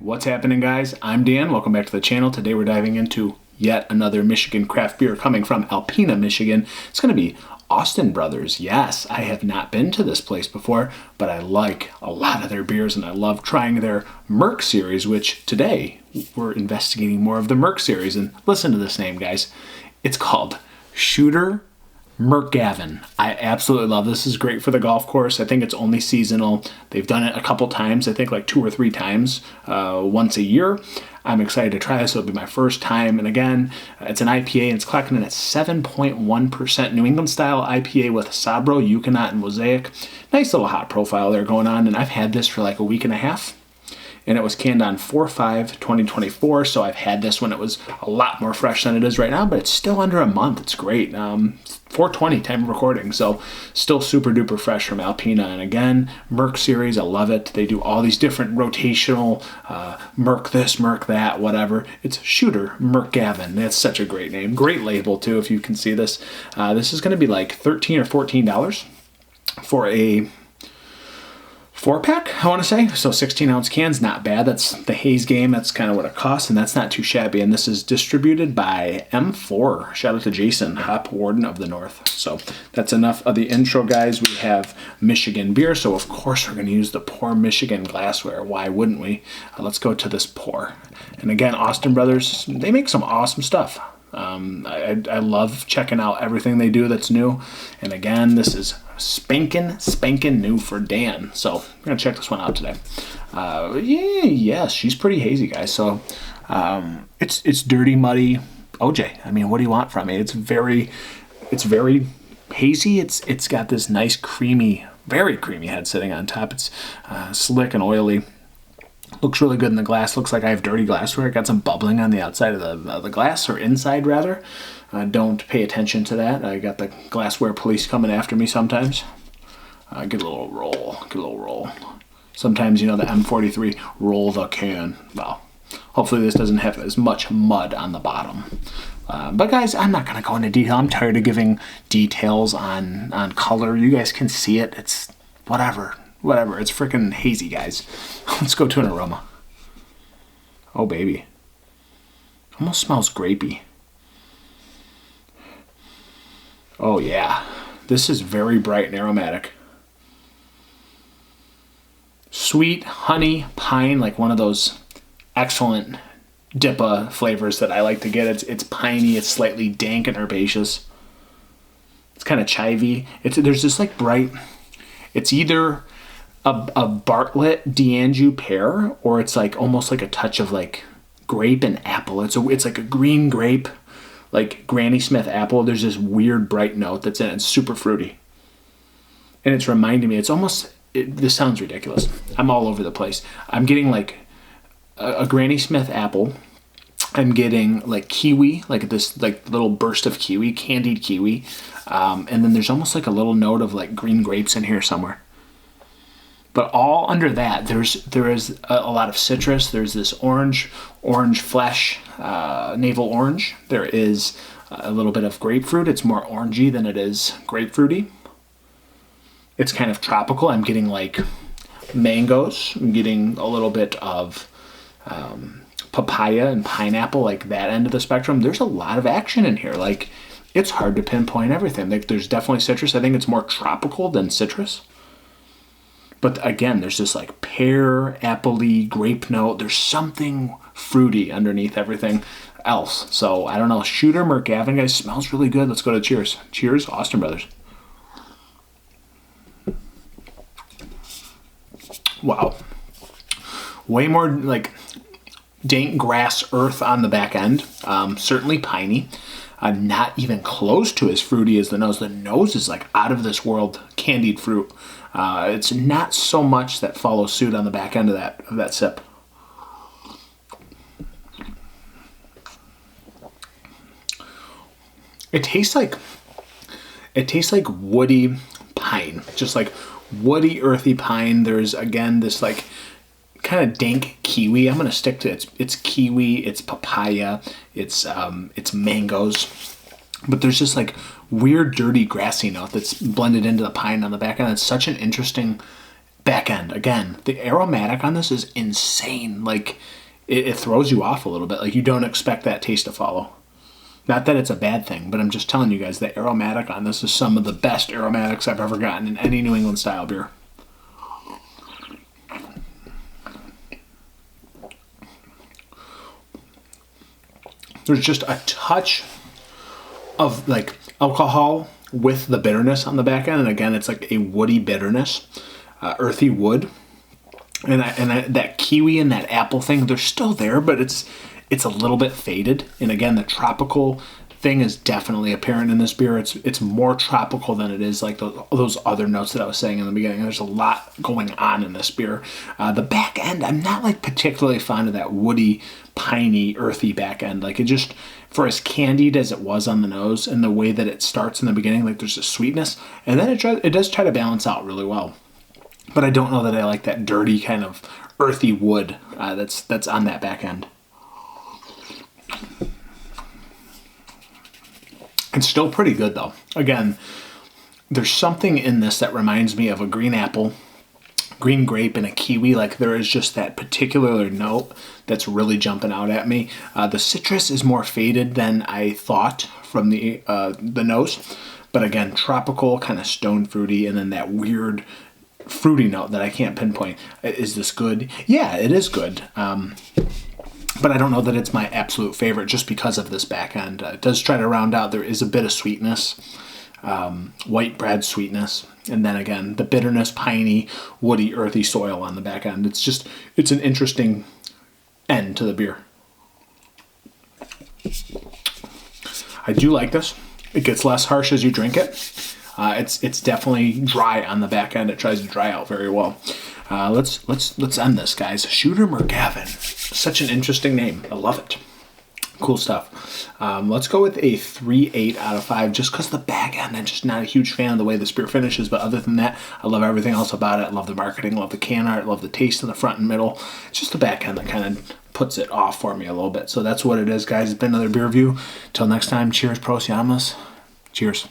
What's happening, guys? I'm Dan. Welcome back to the channel. Today we're diving into yet another Michigan craft beer coming from Alpena, Michigan. It's going to be Austin Brothers. Yes, I have not been to this place before, but I like a lot of their beers and I love trying their Murk series, which today we're investigating more of the Murk series. And listen to this name, guys. It's called Shooter MURKGAVIN. I absolutely love this. This is great for the golf course. I think it's only seasonal. They've done it a couple times, I think like 2 or 3 times, once a year. I'm excited to try this. It'll be my first time. And again, it's an IPA and it's clocking in at 7.1% New England style IPA with Sabro, Ekuanot, and Mosaic. Nice little hot profile there going on. And I've had this for like a week and a half. And it was canned on 4/5/2024, so I've had this when it was a lot more fresh than it is right now, but it's still under a month. It's great. 4/20 time of recording, so still super duper fresh from Alpena. And again, Murk series, I love it. They do all these different rotational Murk this, Murk that, whatever. It's Shooter MURKGAVIN. That's such a great name. Great label too, if you can see this. This is going to be like $13 or $14 for a 4-pack, I want to say. So 16-ounce cans, not bad. That's the Haze game. That's kind of what it costs, and that's not too shabby. And this is distributed by M4. Shout out to Jason, Hop Warden of the North. So that's enough of the intro, guys. We have Michigan beer, so of course we're going to use the Pour Michigan glassware. Why wouldn't we? Let's go to this pour. And again, Austin Brothers, they make some awesome stuff. I love checking out everything they do that's new. And again, this is spanking new for Dan. So I'm going to check this one out today. Yes, she's pretty hazy, guys. So it's dirty, muddy OJ. I mean, what do you want from me? It's very hazy. It's got this nice creamy, very creamy head sitting on top. It's slick and oily. Looks really good in the glass. Looks like I have dirty glassware. Got some bubbling on the outside of the glass, or inside rather. Don't pay attention to that. I got the glassware police coming after me sometimes. Get a little roll. Sometimes, the M43 roll the can. Well, hopefully this doesn't have as much mud on the bottom. But guys, I'm not going to go into detail. I'm tired of giving details on color. You guys can see it. It's whatever. It's freaking hazy, guys. Let's go to an aroma. Oh, baby. Almost smells grapey. Oh, yeah. This is very bright and aromatic. Sweet, honey, pine, like one of those excellent DIPA flavors that I like to get. It's piney, it's slightly dank and herbaceous. It's kind of chivy. There's this like bright, it's either a Bartlett D'Anjou pear, or it's like almost like a touch of like grape and apple. It's like a green grape, like Granny Smith apple. There's this weird bright note that's in it. It's super fruity. And it's reminding me, it's almost, this sounds ridiculous. I'm all over the place. I'm getting like a Granny Smith apple. I'm getting like kiwi, like this like little burst of kiwi, candied kiwi. And then there's almost like a little note of like green grapes in here somewhere. But all under that, there is a lot of citrus. There's this orange flesh, navel orange. There is a little bit of grapefruit. It's more orangey than it is grapefruity. It's kind of tropical. I'm getting like mangoes. I'm getting a little bit of papaya and pineapple, like that end of the spectrum. There's a lot of action in here. Like, it's hard to pinpoint everything. Like, there's definitely citrus. I think it's more tropical than citrus. But again, there's this like pear, apple-y, grape note. There's something fruity underneath everything else. So I don't know. Shooter MURKGAVIN, guys, smells really good. Let's go to cheers. Cheers, Austin Brothers. Wow. Way more like dank grass earth on the back end. Certainly piney. Not even close to as fruity as the nose. The nose is like out of this world candied fruit. It's not so much that follows suit on the back end of that sip. It tastes like woody pine, just like woody earthy pine. There's again this like kind of dank kiwi. I'm gonna stick to it's kiwi, it's papaya, it's mangoes. But there's just like weird, dirty, grassy note that's blended into the pine on the back end. It's such an interesting back end. Again, the aromatic on this is insane. Like, it throws you off a little bit. Like you don't expect that taste to follow. Not that it's a bad thing, but I'm just telling you guys, the aromatic on this is some of the best aromatics I've ever gotten in any New England style beer. There's just a touch of like alcohol with the bitterness on the back end. And again, it's like a woody bitterness, earthy wood. And that kiwi and that apple thing, they're still there, but it's a little bit faded. And again, the tropical thing is definitely apparent in this beer. It's more tropical than it is like those other notes that I was saying in the beginning. There's a lot going on in this beer. The back end, I'm not like particularly fond of that woody, piney, earthy back end. Like it just, for as candied as it was on the nose and the way that it starts in the beginning, like there's a sweetness, and then it does try to balance out really well. But I don't know that I like that dirty kind of earthy wood that's on that back end. It's still pretty good though. Again, there's something in this that reminds me of a green apple, green grape, and a kiwi. Like there is just that particular note that's really jumping out at me. The citrus is more faded than I thought from the nose. But again, tropical, kind of stone fruity, and then that weird fruity note that I can't pinpoint. Is this good? Yeah, it is good. But I don't know that it's my absolute favorite just because of this back end. It does try to round out. There is a bit of sweetness, white bread sweetness. And then again, the bitterness, piney, woody, earthy soil on the back end. It's an interesting end to the beer. I do like this. It gets less harsh as you drink it. It's definitely dry on the back end. It tries to dry out very well. Let's end this, guys. Shooter MURKGAVIN. Such an interesting name. I love it. Cool stuff. Let's go with a 3.8 out of 5 just because the back end, I'm just not a huge fan of the way this beer finishes. But other than that, I love everything else about it. I love the marketing, love the can art, love the taste in the front and middle. It's just the back end that kind of puts it off for me a little bit. So that's what it is, guys. It's been another beer review. Till next time, cheers, pros, yamas. Cheers.